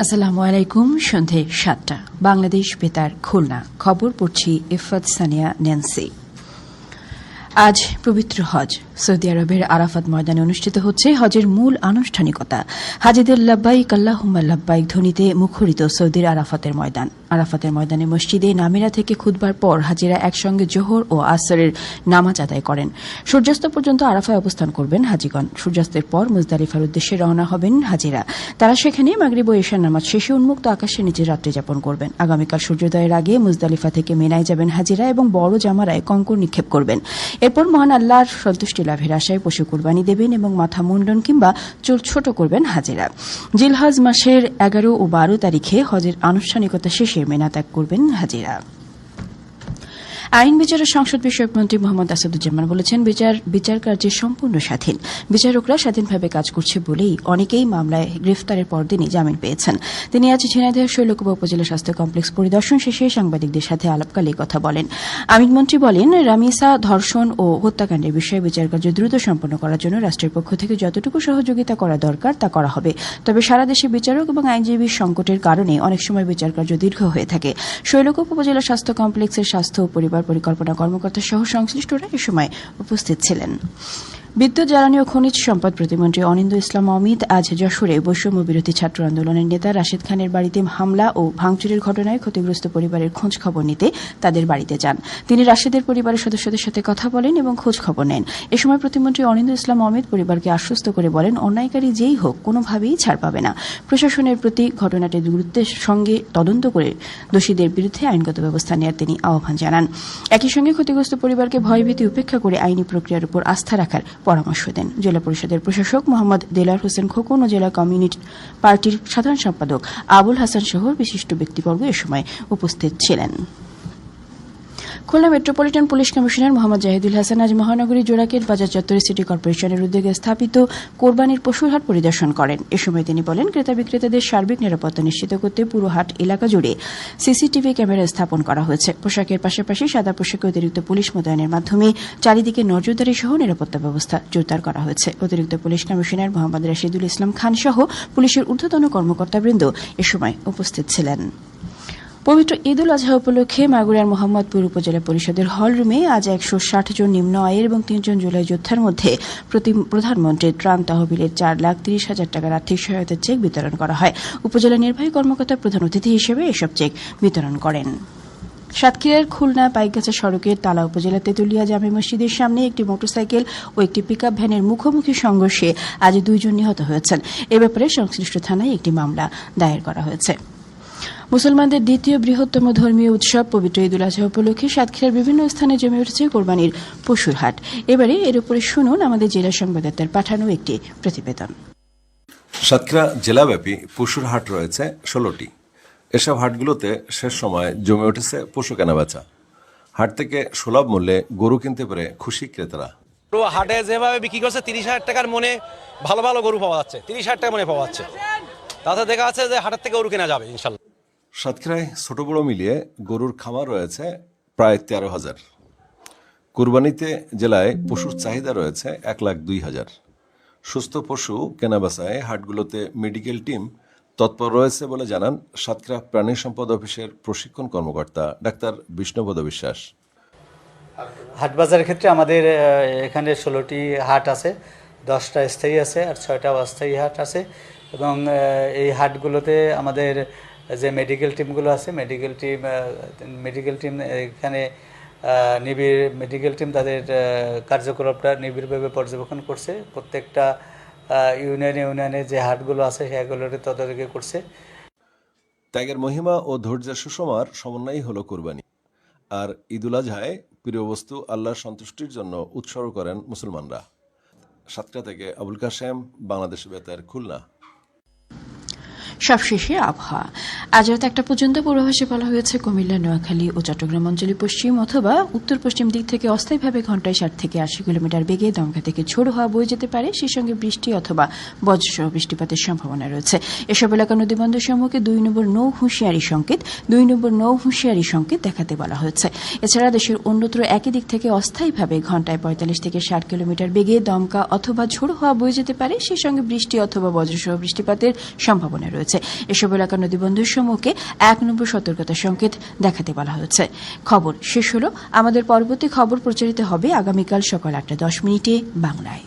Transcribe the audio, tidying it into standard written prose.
আসসালামু আলাইকুম। সন্ধে ৭টা, বাংলাদেশ বেতার খুলনা। খবর পড়ছি ইফাত সানিয়া ন্যান্সি। আজ পবিত্র হজ। সৌদি আরবের আরাফাত ময়দানে অনুষ্ঠিত হচ্ছে হজের মূল আনুষ্ঠানিকতা। হাজিদের লাব্বাইক আল্লাহুম্মা লাব্বাইক ধ্বনিতে মুখরিত সৌদির আরাফাতের ময়দান। আরাফাতের ময়দানে মসজিদে নামিরা থেকে খুতবার পর হাজিরা একসঙ্গে জোহর ও আসরের নামাজ আদায় করেন। সূর্যাস্ত পর্যন্ত আরাফায় অবস্থান করবেন হাজিগণ। সূর্যাস্তের পর মুজদালিফার উদ্দেশ্যে রওনা হবেন হাজিরা। তারা সেখানে মাগরিব ও ইশার নামাজ শেষে উন্মুক্ত আকাশের নিচে রাত্রি যাপন করবেন। আগামীকাল সূর্যোদয়ের আগে মুজদালিফা থেকে মিনায় যাবেন হাজিরা এবং বড় জামারায় কঙ্কর নিক্ষেপ করবেন। এরপর মহান আল্লাহর সন্তুষ্টি লাভের আশায় পশু কুরবানি দেবেন এবং মাথা মুন্ডন কিংবা চুল ছোট করবেন হাজিরা। জিলহজ মাসের 11 ও 12 তারিখে হজের আনুষ্ঠানিকতা শেষে মিনা ত্যাগ করবেন হাজিরা। আইন বিচার ও সংসদ বিষয়ক মন্ত্রী মোহাম্মদ আসাদুজ্জামান বলেছেন, বিচার কার্যে সম্পূর্ণ স্বাধীন। বিচারকরা স্বাধীনভাবে কাজ করছে বলেই অনেকেই মামলায় গ্রেফতারের পরদিনই জামিন পেয়েছেন। তিনি আজ ঝিনাইদহ শৈলকুপা উপজেলা স্বাস্থ্য কমপ্লেক্স পরিদর্শন শেষে সাংবাদিকদের সাথে আলাপকালে কথা বলেন। আইনমন্ত্রী বলেন, রামিসা ধর্ষণ ও হত্যাকাণ্ডের বিষয়ে বিচার কার্য দ্রুত সম্পন্ন করার জন্য রাষ্ট্রের পক্ষ থেকে যতটুকু সহযোগিতা করা দরকার তা করা হবে। তবে সারা দেশে বিচারক এবং আইনজীবীর সংকটের কারণে অনেক সময় বিচার কার্য দীর্ঘ হয়ে থাকে। শৈলকুপা উপজেলা স্বাস্থ্য কমপ্লেক্সের স্বাস্থ্য ও পরিবার পরিকল্পনা কর্মকর্তা সহ সংশ্লিষ্টরা এ সময় উপস্থিত ছিলেন। বিদ্যুৎ, জ্বালানি ও খনিজ সম্পদ প্রতিমন্ত্রী অনিন্দ্য ইসলাম অমিত আজ যশোরে বৈষম্য বিরোধী ছাত্র আন্দোলনের নেতা রাশেদ খানের বাড়িতে হামলা ও ভাঙচুরের ঘটনায় ক্ষতিগ্রস্ত পরিবারের খোঁজ খবর নিতে তাদের বাড়িতে যান। তিনি রাশেদের পরিবারের সদস্যদের সাথে কথা বলেন এবং খোঁজ খবর নেন। এ সময় প্রতিমন্ত্রী অনিন্দ্য ইসলাম অমিত পরিবারকে আশ্বস্ত করে বলেন, অন্যায়কারী যেই হোক কোনোভাবেই ছাড় পাবে না। প্রশাসনের প্রতি ঘটনাটির গুরুত্বের সঙ্গে তদন্ত করে দোষীদের বিরুদ্ধে আইনগত ব্যবস্থা নেওয়ার তিনি আহ্বান জানান। একই সঙ্গে ক্ষতিগ্রস্ত পরিবারকে ভয়ভীতি উপেক্ষা করে আইনি প্রক্রিয়ার উপর আস্থা রাখার পরামর্শ দেন। জেলা পরিষদের প্রশাসক মোহাম্মদ দেলার হোসেন খোকন ও জেলা কমিউনিটি পার্টির সাধারণ সম্পাদক আবুল হাসান সহ বিশিষ্ট ব্যক্তিবর্গ এ সময় উপস্থিত ছিলেন। Khulna metropolitan police commissioner Mohammad Jahidul Hasan আজ মহানগরী জোড়াকের বাজার চত্বরে সিটি কর্পোরেশনের উদ্যোগে স্থাপিত কোরবানির পশুর হাট পরিদর্শন করেন। এ সময় তিনি বলেন, ক্রেতা বিক্রেতাদের সার্বিক নিরাপত্তা নিশ্চিত করতে পুরো হাট এলাকা জুড়ে সিসিটিভি ক্যামেরা স্থাপন করা হয়েছে। পোশাকের পাশাপাশি সাদা পোশাকে অতিরিক্ত পুলিশ মোতায়েনের মাধ্যমে চারিদিকে নজরদারি সহ নিরাপত্তা ব্যবস্থা জোরদার করা হয়েছে। অতিরিক্ত পুলিশ কমিশনার মোহাম্মদ রাশিদুল ইসলাম খান সহ পুলিশের ঊর্ধ্বতন কর্মকর্তাবৃন্দ এ সময় উপস্থিত ছিলেন। পবিত্র ঈদ উল আজহা উপলক্ষে মাগুরার মোহাম্মদপুর উপজেলা পরিষদের হলরুমে আজ 160 জন নিম্ন আয়ের এবং 3 জন জুলাই যোদ্ধার মধ্যে প্রধানমন্ত্রীর ত্রাণ তহবিলের 4,30,000 টাকার আর্থিক সহায়তার চেক বিতরণ করা হয়। উপজেলা নির্বাহী কর্মকর্তা প্রধান অতিথি হিসেবে এসব চেক বিতরণ করেন। সাতক্ষীরার খুলনা পাইকগাছা সড়কের তালা উপজেলা তেতুলিয়া জামে মসজিদের সামনে একটি মোটরসাইকেল ও একটি পিকআপ ভ্যানের মুখোমুখি সংঘর্ষে আজ 2 জন নিহত হয়েছেন। এ ব্যাপারে সংশ্লিষ্ট থানায় একটি মামলা দায়ের করা হয়েছে। মুসলমানদের দ্বিতীয় বৃহত্তম ধর্মীয় উৎসব পবিত্র ঈদ উল আজহা উপলক্ষে সাতক্ষীরার বিভিন্ন স্থানে জমে উঠেছে কোরবানির পশুর হাট। এবারে এর উপরে শুনুন আমাদের জেলা সংবাদদাতার পাঠানো একটি প্রতিবেদন। সাতক্ষীরা জেলাব্যাপী পশুর হাট রয়েছে 16টি। এসব হাটগুলোতে শেষ সময় জমে উঠেছে পশু কেনাবেচা। হাট থেকে সুলভ মূল্যে গরু কিনতে পেরে খুশি ক্রেতারা। হাটে যেভাবে বিক্রি করছে 30,000 টাকার মনে ভালো ভালো গরু পাওয়া যাচ্ছে, 30,000 টাকা মনে পাওয়া যাচ্ছে। তাতে দেখা যাচ্ছে যে হাটের থেকে গরু কেনা যাবে ইনশাল্লাহ। সাতক্ষীরায় ছোট বড় মিলিয়ে গরুর খামার রয়েছে প্রায় 13,000। কুরবানিতে জেলায় পশুর চাহিদা রয়েছে 1,02,000। সুস্থ পশু কেনাবেচায় হাটগুলোতে মেডিকেল টিম তৎপর রয়েছে বলে জানান সাতক্ষীরা প্রাণী সম্পদ অফিসের প্রশিক্ষণ কর্মকর্তা ডাক্তার বিষ্ণুপদ বিশ্বাস। হাট বাজারের ক্ষেত্রে আমাদের এখানে 16টি হাট আছে, 10টা স্থায়ী আছে আর 6টা অস্থায়ী হাট আছে। এবং এই হাটগুলোতে আমাদের যে মেডিকেল টিমগুলো আছে, মেডিকেল টিম এখানে নিবিড় মেডিকেল টিম তাদের কার্যকলাপটা নিবিড়ভাবে পর্যবেক্ষণ করছে। প্রত্যেকটা ইউনিয়নে যে হাটগুলো আছে সেগুলোতে তদারকি করছে। ত্যাগের মহিমা ও ধৈর্যের সুষমার সমন্বয়ই হলো কুরবানি। আর ঈদ উল আজহায় প্রিয় বস্তু আল্লাহর সন্তুষ্টির জন্য উৎসর্গ করেন মুসলমানরা। সাতক্ষীরা থেকে আবুল কাশেম, বাংলাদেশ বেতার, খুলনা। সবশেষে আবহাওয়া। আজ রাত 1টা পর্যন্ত পূর্বাভাসে বলা হয়েছে কুমিল্লা, নোয়াখালী ও চট্টগ্রাম অঞ্চলে পশ্চিম অথবা উত্তর পশ্চিম দিক থেকে অস্থায়ীভাবে ঘন্টায় 60 থেকে 80 কিলোমিটার বেগে দমকা থেকে ঝোড়ো হাওয়া বয়ে যেতে পারে। সেই সঙ্গে বৃষ্টি অথবা বজ্রসহ বৃষ্টিপাতের সম্ভাবনা রয়েছে। এসব এলাকার নদীবন্দর সমূহকে 2 নম্বর নৌ হুঁশিয়ারি সংকেত দেখাতে বলা হয়েছে। এছাড়া দেশের অন্যত্র একই দিক থেকে অস্থায়ীভাবে ঘন্টায় 45 থেকে 60 কিলোমিটার বেগে দমকা অথবা ঝোড়ো হাওয়া বয়ে যেতে পারে। সেই সঙ্গে বৃষ্টি অথবা বজ্রসহ বৃষ্টিপাতের সম্ভাবনা রয়েছে। হয়েছে। এসব এলাকার নদীবন্দর সমূহকে 1 নম্বর সতর্কতা সংকেত দেখাতে বলা হয়েছে। খবর শেষ হলো। আমাদের পরবর্তী খবর প্রচারিত হবে আগামীকাল সকাল 8:10 বাংলায়।